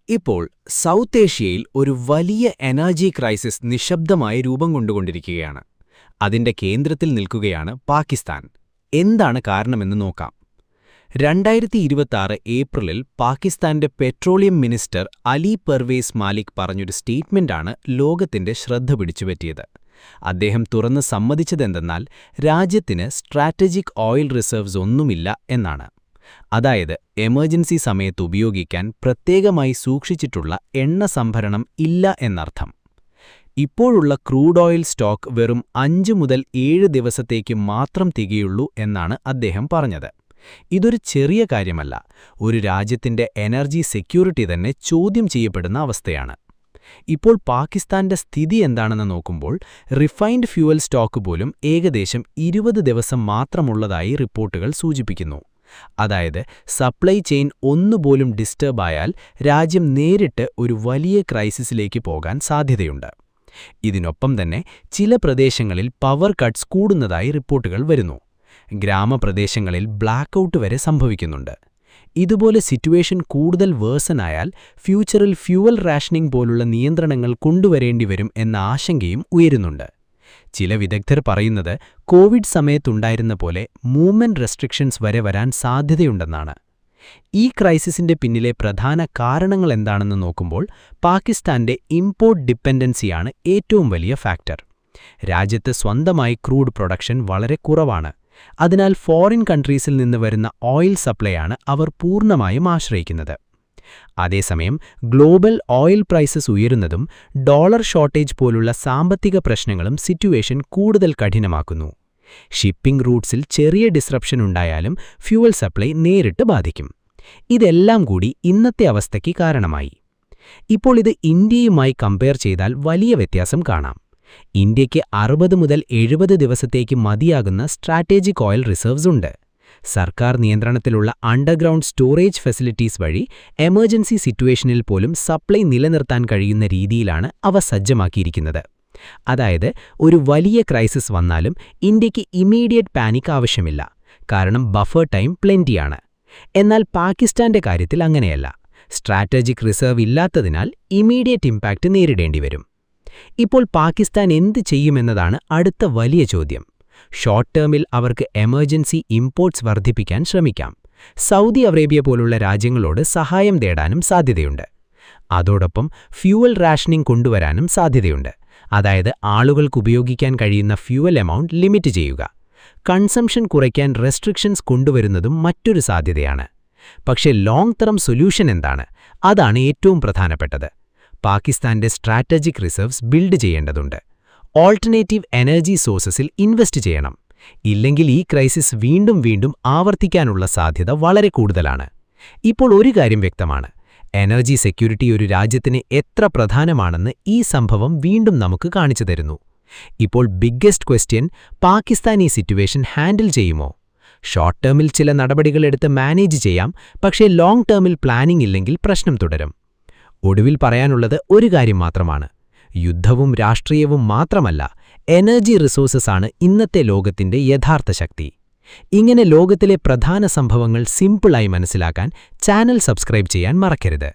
ഇപ്പോൾ സൗത്ത് ഏഷ്യയിൽ ഒരു വലിയ എനർജി ക്രൈസിസ് നിശബ്ദമായി രൂപം കൊണ്ടുകൊണ്ടിരിക്കുകയാണ്. അതിന്റെ കേന്ദ്രത്തിൽ നിൽക്കുകയാണ് പാകിസ്ഥാൻ. എന്താണ് കാരണമെന്ന് നോക്കാം. 2026 ഏപ്രിലിൽ പാകിസ്ഥാന്റെ പെട്രോളിയം മിനിസ്റ്റർ അലി പെർവേസ് മാലിക് പറഞ്ഞൊരു സ്റ്റേറ്റ്മെന്റാണ് ലോകത്തിന്റെ ശ്രദ്ധ പിടിച്ചുപറ്റിയത്. അദ്ദേഹം തുറന്ന് സമ്മതിച്ചതെന്തെന്നാൽ രാജ്യത്തിന് സ്ട്രാറ്റജിക് ഓയിൽ റിസർവ്സ് ഒന്നുമില്ല എന്നാണ്. അതായത് എമർജൻസി സമയത്ത് ഉപയോഗിക്കാൻ പ്രത്യേകമായി സൂക്ഷിച്ചിട്ടുള്ള എണ്ണ സംഭരണം ഇല്ല എന്നർത്ഥം. ഇപ്പോഴുള്ള ക്രൂഡ് ഓയിൽ സ്റ്റോക്ക് വെറും 5 മുതൽ 7 ദിവസത്തേക്ക് മാത്രം തികയുള്ളൂ എന്നാണ് അദ്ദേഹം പറഞ്ഞത്. ഇതൊരു ചെറിയ കാര്യമല്ല. ഒരു രാജ്യത്തിന്റെ എനർജി സെക്യൂരിറ്റി തന്നെ ചോദ്യം ചെയ്യപ്പെടുന്ന അവസ്ഥയാണ്. ഇപ്പോൾ പാകിസ്ഥാന്റെ സ്ഥിതി എന്താണെന്ന് നോക്കുമ്പോൾ റിഫൈൻഡ് ഫ്യൂവൽ സ്റ്റോക്ക് പോലും ഏകദേശം 20 ദിവസം മാത്രമുള്ളതായി റിപ്പോർട്ടുകൾ സൂചിപ്പിക്കുന്നു. അതായത് സപ്ലൈ ചെയിൻ ഒന്നുപോലും ഡിസ്റ്റർബ് ആയാൽ രാജ്യം നേരിട്ട് ഒരു വലിയ ക്രൈസിസിലേക്ക് പോകാൻ സാധ്യതയുണ്ട്. ഇതിനൊപ്പം തന്നെ ചില പ്രദേശങ്ങളിൽ പവർ കട്ട്സ് കൂടുന്നതായി റിപ്പോർട്ടുകൾ വരുന്നു. ഗ്രാമപ്രദേശങ്ങളിൽ ബ്ലാക്കൌട്ട് വരെ സംഭവിക്കുന്നുണ്ട്. ഇതുപോലെ സിറ്റുവേഷൻ കൂടുതൽ വേഴ്സനായാൽ ഫ്യൂച്ചറിൽ ഫ്യൂവൽ റാഷനിംഗ് പോലുള്ള നിയന്ത്രണങ്ങൾ കൊണ്ടുവരേണ്ടിവരും എന്ന ആശങ്കയും ഉയരുന്നുണ്ട്. ചില വിദഗ്ധർ പറയുന്നത് കോവിഡ് സമയത്തുണ്ടായിരുന്ന പോലെ മൂവ്മെന്റ് റെസ്ട്രിക്ഷൻസ് വരെ വരാൻ സാധ്യതയുണ്ടെന്നാണ്. ഈ ക്രൈസിസിന്റെ പിന്നിലെ പ്രധാന കാരണങ്ങൾ എന്താണെന്ന് നോക്കുമ്പോൾ പാകിസ്ഥാന്റെ ഇമ്പോർട്ട് ഡിപ്പെൻഡൻസിയാണ് ഏറ്റവും വലിയ ഫാക്ടർ. രാജ്യത്ത് സ്വന്തമായി ക്രൂഡ് പ്രൊഡക്ഷൻ വളരെ കുറവാണ്. അതിനാൽ ഫോറിൻ കൺട്രീസിൽ നിന്ന് വരുന്ന ഓയിൽ സപ്ലൈയാണ് അവർ പൂർണ്ണമായും ആശ്രയിക്കുന്നത്. അതേസമയം ഗ്ലോബൽ ഓയിൽ പ്രൈസസ് ഉയരുന്നതും ഡോളർ ഷോർട്ടേജ് പോലുള്ള സാമ്പത്തിക പ്രശ്നങ്ങളും സിറ്റുവേഷൻ കൂടുതൽ കഠിനമാക്കുന്നു. ഷിപ്പിംഗ് റൂട്ട്സിൽ ചെറിയ ഡിസ്റപ്ഷൻ ഉണ്ടായാലും ഫ്യൂവൽ സപ്ലൈ നേരിട്ട് ബാധിക്കും. ഇതെല്ലാം കൂടി ഇന്നത്തെ അവസ്ഥയ്ക്ക് കാരണമായി. ഇപ്പോൾ ഇത് ഇന്ത്യയുമായി കമ്പയർ ചെയ്താൽ വലിയ വ്യത്യാസം കാണാം. ഇന്ത്യയ്ക്ക് 60 മുതൽ 70 ദിവസത്തേക്ക് മതിയാകുന്ന സ്ട്രാറ്റജിക് ഓയിൽ റിസർവ്സ് ഉണ്ട്. സർക്കാർ നിയന്ത്രണത്തിലുള്ള അണ്ടർഗ്രൗണ്ട് സ്റ്റോറേജ് ഫെസിലിറ്റീസ് വഴി എമർജൻസി സിറ്റുവേഷനിൽ പോലും സപ്ലൈ നിലനിർത്താൻ കഴിയുന്ന രീതിയിലാണ് അവ സജ്ജമാക്കിയിരിക്കുന്നത്. അതായത് ഒരു വലിയ ക്രൈസിസ് വന്നാലും ഇന്ത്യയ്ക്ക് ഇമ്മീഡിയറ്റ് പാനിക് ആവശ്യമില്ല, കാരണം ബഫർ ടൈം പ്ലെന്റിയാണ്. എന്നാൽ പാകിസ്ഥാന്റെ കാര്യത്തിൽ അങ്ങനെയല്ല. സ്ട്രാറ്റജിക് റിസർവ് ഇല്ലാത്തതിനാൽ ഇമ്മീഡിയറ്റ് ഇമ്പാക്റ്റ് നേരിടേണ്ടിവരും. ഇപ്പോൾ പാകിസ്ഥാൻ എന്ത് ചെയ്യുമെന്നതാണ് അടുത്ത വലിയ ചോദ്യം. ഷോർട്ട് ടേമിൽ അവർക്ക് എമർജൻസി ഇമ്പോർട്ട്സ് വർദ്ധിപ്പിക്കാൻ ശ്രമിക്കാം. സൗദി അറേബ്യ പോലുള്ള രാജ്യങ്ങളോട് സഹായം തേടാനും സാധ്യതയുണ്ട്. അതോടൊപ്പം ഫ്യൂവൽ റാഷനിംഗ് കൊണ്ടുവരാനും സാധ്യതയുണ്ട്. അതായത് ആളുകൾക്ക് ഉപയോഗിക്കാൻ കഴിയുന്ന ഫ്യൂവൽ എമൗണ്ട് ലിമിറ്റ് ചെയ്യുക. കൺസംഷൻ കുറയ്ക്കാൻ റെസ്ട്രിക്ഷൻസ് കൊണ്ടുവരുന്നതും മറ്റൊരു സാധ്യതയാണ്. പക്ഷേ ലോങ് ടേം സൊല്യൂഷൻ എന്താണ്? അതാണ് ഏറ്റവും പ്രധാനപ്പെട്ടത്. പാകിസ്ഥാന്റെ സ്ട്രാറ്റജിക് റിസർവ്സ് ബിൽഡ് ചെയ്യേണ്ടതുണ്ട്. ഓൾട്ടർനേറ്റീവ് എനർജി സോഴ്സസിൽ ഇൻവെസ്റ്റ് ചെയ്യണം. ഇല്ലെങ്കിൽ ഈ ക്രൈസിസ് വീണ്ടും ആവർത്തിക്കാനുള്ള സാധ്യത വളരെ കൂടുതലാണ്. ഇപ്പോൾ ഒരു കാര്യം വ്യക്തമാണ്. എനർജി സെക്യൂരിറ്റി ഒരു രാജ്യത്തിന് എത്ര പ്രധാനമാണെന്ന് ഈ സംഭവം വീണ്ടും നമുക്ക് കാണിച്ചു തരുന്നു. ഇപ്പോൾ ബിഗ്ഗസ്റ്റ് ക്വസ്റ്റ്യൻ, പാകിസ്ഥാൻ ഈ സിറ്റുവേഷൻ ഹാൻഡിൽ ചെയ്യുമോ? ഷോർട്ട് ടേമിൽ ചില നടപടികളെടുത്ത് മാനേജ് ചെയ്യാം, പക്ഷേ ലോങ് ടേമിൽ പ്ലാനിംഗ് ഇല്ലെങ്കിൽ പ്രശ്നം തുടരും. ഒടുവിൽ പറയാനുള്ളത് ഒരു കാര്യം മാത്രമാണ്. യുദ്ധവും രാഷ്ട്രീയവും മാത്രമല്ല, എനർജി റിസോഴ്സസാണ് ഇന്നത്തെ ലോകത്തിന്റെ യഥാർത്ഥ ശക്തി. ഇങ്ങനെ ലോകത്തിലെ പ്രധാന സംഭവങ്ങൾ സിമ്പിളായി മനസ്സിലാക്കാൻ ചാനൽ സബ്സ്ക്രൈബ് ചെയ്യാൻ മറക്കരുത്.